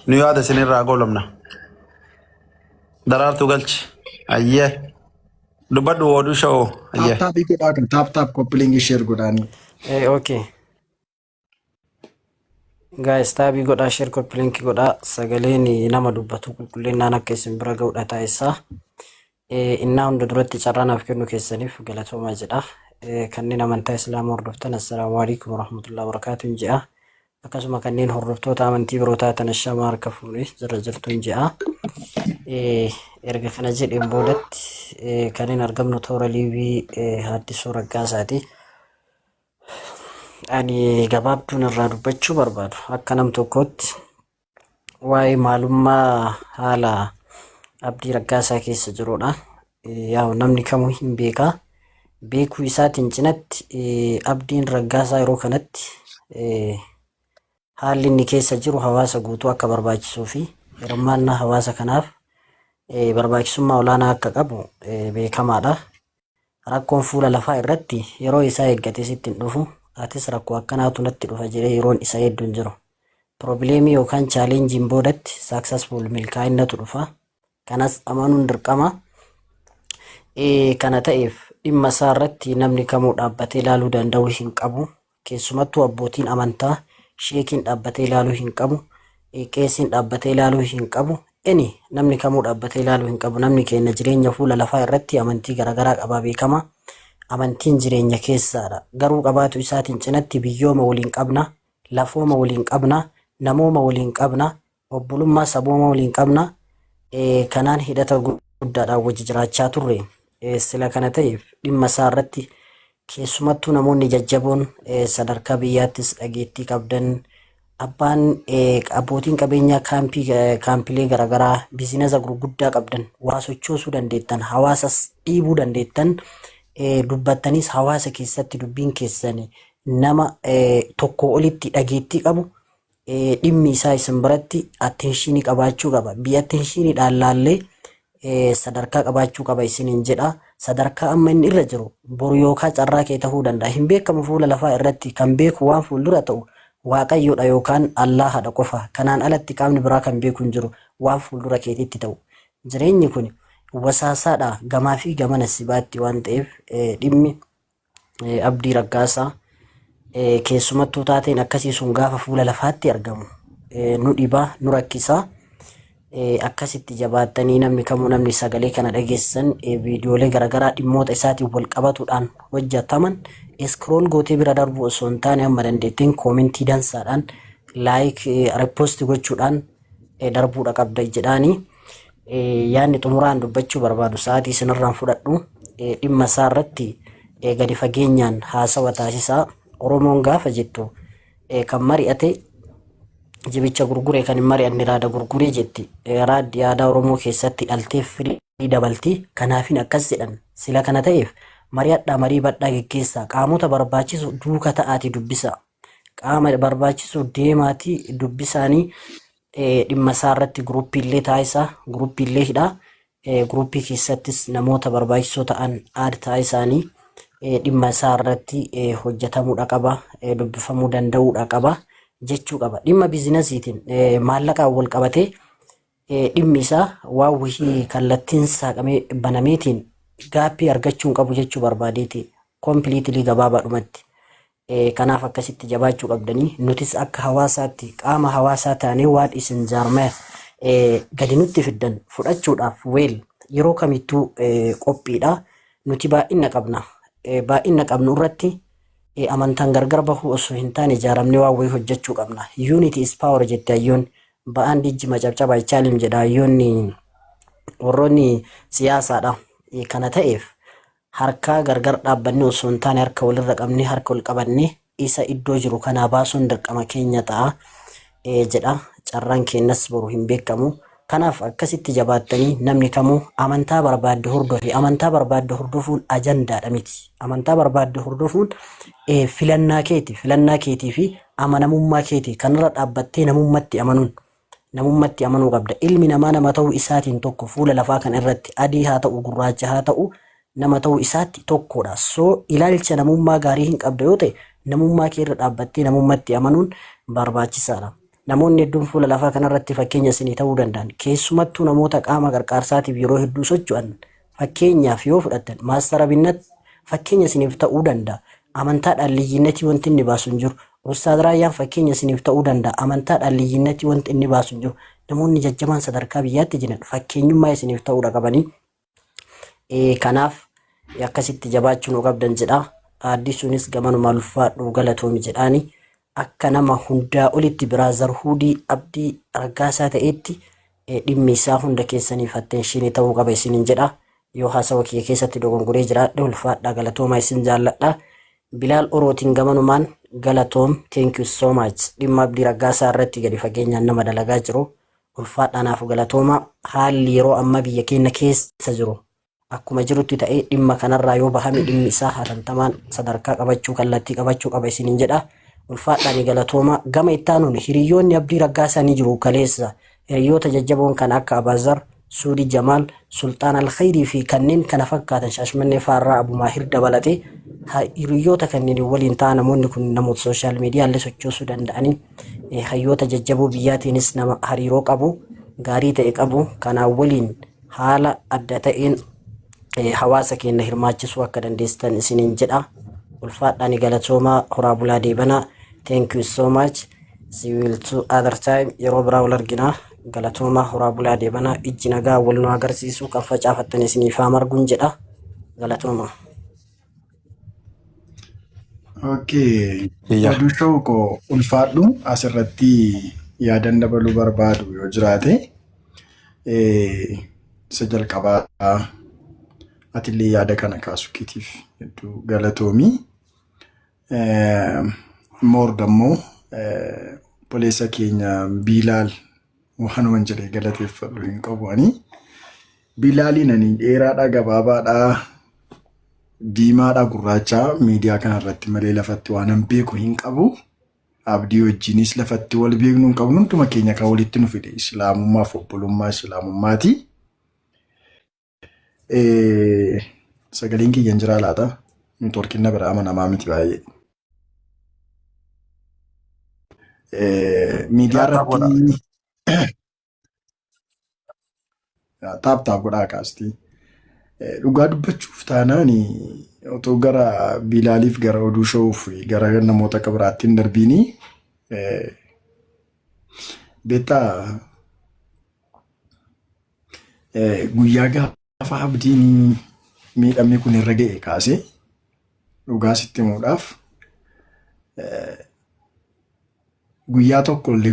نيوادا سنين راقولمنا درار تغلش أيه دبادو ودو شو أيه تاب تاب يكون تاب كوبلينج شير قداني إيه أوكي Guys, taabii godhaa, share copy link godhaa. Sagaleen nama dubbatu qulqullinnaan akka isin bira ga'udha taasisaa. Innaa hunda duratti carraanaaf kennu keessaniif galatoomaa jedha. Kanneen amantaa Islaamaa hordoftan assalaamu alaikum warahmatullahi wabarakatuh jedha. Akkasuma kanneen hordoftoota amantii biroo taatan ashamaa harka fuudhee jira jirtuun jedha. Erga kana jedheen boodatti kanneen argamnu toora liivii Haaddisuu Raggaasaati. Ani gabaabduun irraa dubbachuu barbaadu akka nam tokkootti waa'ee maalummaa haala Abdii Raggaasaa keessa jirudha. Yaa namni kamuu hin beekaa. Beekuu isaatiin cinatti Abdiin Raggaasaa yeroo kanatti haalli inni keessa jiru hawaasa guutuu akka barbaachisuu fi hirmaannaa hawaasa kanaaf barbaachisummaa olaanaa akka qabu beekamaadha. Rakkoon fuula lafaa irratti yeroo isaa eeggate sitti hin dhufu. Atis rakkoo akkanaatu natti dhufa jedhee yeroon isa hedduun jiru. Probleemii yookaan chaalenjiin boodatti successful milkaa'inatu dhufa. Kanas amanuun dirqama. Kana ta'eef dhimma isaa irratti namni kamuu dhaabbatee ilaaluu danda'u hin qabu. Keessumattuu abbootiin amantaa sheekiin dhaabbatee ilaaluu hin qabu. Qeesiin dhaabbatee ilaaluu hin qabu. Namni kamuu dhaabbatee ilaaluu hin qabu. Namni keenya jireenya fuula lafaa irratti amantii garaagaraa qaba beekama. Amantiin jireenya keessaadha. Garuu qabaatu isaatiin cinatti biyyooma waliin qabna, lafooma waliin qabna, namooma waliin qabna, obbolummaa sabooma waliin qabna. Kanaan hidhata guddaadhaan wajji jiraachaa turre. Sila kana ta'eef dhimma isaa irratti keessumattuu namoonni jajjaboon sadarkaa biyyaattis dhageettii qabdan, abbootiin qabeenyaa kaampilee garaagaraa biizinasa gurguddaa qabdan, waa sochoosuu dandeettan, hawaasas dhiibuu dandeettan. Dubbattanis hawaasa keessatti dubbiin keessan nama tokko olitti dhageettii qabu dhimmi isaa isin biratti atteenshinii qabaachuu qaba. Biyya atteenshiiniidhaan laallee sadarkaa qabaachuu qaba isiniin jedha. Sadarkaa amma inni irra jiru boru yookaan carraa kee ta'uu danda'a. Hin beekamu fuula lafaa irratti kan beeku waan fuuldura ta'u Waaqayyoodha yookaan Allaahadha qofa. Kanaan alatti qaamni biraa kan beeku hin jiru waan fuuldura keetitti ta'u. Jireenyi kun wasaasaadha gamaa fi gamana sibaatti waan ta'eef dhimmi Abdii Raggaasaa keessumattuu taateen akkasii sun gaafa fuula lafaatti argamu nu dhibaa nu rakkisaa. Akkasitti jabaattanii namni kamuu namni sagalee kana dhageessan viidiyoolee garaagaraa dhimmoota isaatiin wal qabatuudhaan hojjetaman iskrool gootee bira darbu osoo hin taane amma dandeettiin koomentii dansaadhaan laayik riipoosti gochuudhaan darbuudha qabda jedhaanii. Yaanni xumuraan dubbachuu barbaadu sa'aatii isinirraan fudhadhu dhimma isaa irratti gadi fageenyaan haasawa taasisaa. Oromoon gaafa jettu kan mari'ate jibicha gurguree kan hin mari'anne raada gurguree jetti. Raaddi aadaa Oromoo keessatti dhalteef firii dabalti. Kanaafin akkas jedhan. Sila kana ta'eef mari'adhaa marii badhaa geggeessaa. Qaamota barbaachisu duuka ta'aatii dubbisa. Qaama barbaachisu deemaatii dubbisaanii. Dhimma isaa irratti guruuppiillee taasisaa, guruuppiillee hidhaa. Guruuppii keessattis namoota barbaachisoo ta'an aad taasisaanii dhimma isaa irratti hojjetamuudha qaba, dubbifamuu danda'uudha qaba jechuu qaba. Dhimma biizinasiitiin maallaqaan wal qabatee dhimmi isaa waan wihii kallattiin saaqamee banameetiin gaaffii argachuu hin qabu jechuu barbaadeeti kompiliitilii gabaabaadhumatti. Kanaaf akkasitti jabaachuu qabdanii nutis akka hawaasaatti qaama hawaasaa taanee waan isin jaarmaya gadi nutti fiddan fudhachuudhaaf yeroo kamittuu qophiidha. Nuti baay'ina qabna. Baay'ina qabnu irratti amantaan gargar bahuu osoo hin taane ijaaramnee waan wayii hojjechuu qabna. Unity is power jette hayyoon ba'aan dijji macabcabaa ichaalim jedha hayyoonni warroonni siyaasaadha. Kana ta'eef harkaa gargar dhaabbanne osoo hin taane harka walirra qabne harka wal qabanne isa iddoo jiru kanaa baasuun dirqama keenya ta'a jedha. Carraan keenyas boru hin beekamu. Kanaaf akkasitti jabaattanii namni kamuu amantaa barbaadde hordofi. Amantaa barbaadde hordofuun ajandaadha miti. Amantaa barbaadde hordofuun filannaa keeti. Filannaa keetii fi amanamummaa keeti. Kanarra dhaabbattee namummatti amanuu qabda. Ilmi namaa nama ta'uu isaatiin tokko fuula lafaa kan irratti adii haa ta'u gurraacha haa ta'u nama ta'uu isaatti tokkodha. So ilaalcha namummaa gaarii hin qabda yoo ta'e namummaa kee irra dhaabbattee namummatti amanuun barbaachisaadha. Namoonni hedduun fuula lafaa kanarratti fakkeenya isinii ta'uu danda'an. Keessumattuu namoota qaama gargaarsaatiif yeroo hedduu socho'an fakkeenyaaf yoo fudhattan maastara binnat fakkeenya isiniif ta'uu danda'a. amantaadhaan liyyinnatii wanti inni baasu hin jiru. Ustaad Raayyaan fakkeenya isiniif ta'uu danda'a. Amantaadhaan liyyinnatii wanti inni baasu hin jiru. Namoonni jajjabaan sadarkaa biyyaatti jiran fakkeenyummaa isiniif ta'uudha qabanii. Kanaaf akkasitti jabaachuu nu qabdan jedha. Addisuunis gamanuma ulfaadhu galatoomi jedhaani. Akka nama hundaa olitti Biraazar Huudii Abdii Raggaasaa ta'etti dhimmi isaa hunda keessaniif atteenshinii ta'uu qaba isiniin jedha. Yoo haasawa kiyya keessatti dogongoree jiraadhe ulfaadhaa galatoomaa isin jaalladha. Bilaal Orootiin gamanumaan galatoom thank you so much. Dhimma Abdii Raggaasaa irratti gadi fageenyaan nama dalagaa jiru. Ulfaadhaanaaf galatooma. Haalli yeroo amma biyya keenya keessa jiru akkuma jirutti ta'ee dhimma kanarraa yoo bahame dhimmi isaa hatattamaan sadarkaa qabachuu kallattii qabachuu qaba isiniin jedha. Ulfaadhaan galatooma. Gama ittaanuun hiriyoonni Abdii Raggaasaa ni jiru kaleessa. Hiriyoota jajjaboon kan akka Abaazar, Suudii Jamaal, Sultaan Alkhayrii fi kanneen kana fakkaatan Shaashmannee Faarraa Abu Maahir dabalatee hiriyoota kanneen waliin ta'an namoonni kun namoota sooshaal miidiyaallee sochoosuu danda'anii hayyoota jajjaboo biyyaatiinis nama hariiroo qabu gaarii ta'e qabu kanaan waliin haala adda ta'een hawaasa keenya hirmaachisuu akka dandeessan isiniin jedha. Ulfaadhaan galatoomaa horaa bulaa deebanaa. Thank you so much. See you will to other time. Yeroo biraa wal arginaa. Galatooma horaa bulaa deebanaa. Ijji nagaa wal nu agarsiisuu kan facaafattan isiniif haa marguun jedha. Galatooma. Okay. Yadu shauko ulfaadhu asirratti yaadan dabaluu barbaadu yoo jiraate isa jalqabaa atillee yaada kana kaasuu keetiif hedduu galatoomii. Moor dammoo poleessa keenya Bilaal waanuma jedhee galateeffadhu hin qabu ani. Bilaaliin ani dheeraadhaa gabaabaadhaa diimaadhaa gurraachaa miidiyaa kanarratti malee lafatti waan hin beeku hin qabu. Abdii wajjinis lafatti wal beeknu hin qabnu hunduma keenya kan walitti nu fide islaamummaaf obbolummaa islaamummaati. Sagaleen kiyyan jiraa laata? Neetwoorkiin na biraa amanamaa miti baay'ee. Miidiyaa irratti taap godhaa kaasti. Dhugaa dubbachuuf taanaan otoo gara Bilaaliif gara oduu showuuf gara namoota akka biraatti hin darbiini. Beektaa guyyaa gaafa abdiin miidhamni kun irra ga'e kaasee dhugaa sitti himuudhaaf guyyaa tokko illee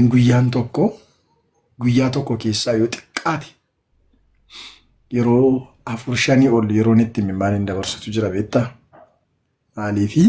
guyyaa tokko keessaa yoo xiqqaate yeroo 4-5 ol yeroon itti mimmaan hin dabarsutu jira beektaa maaliifi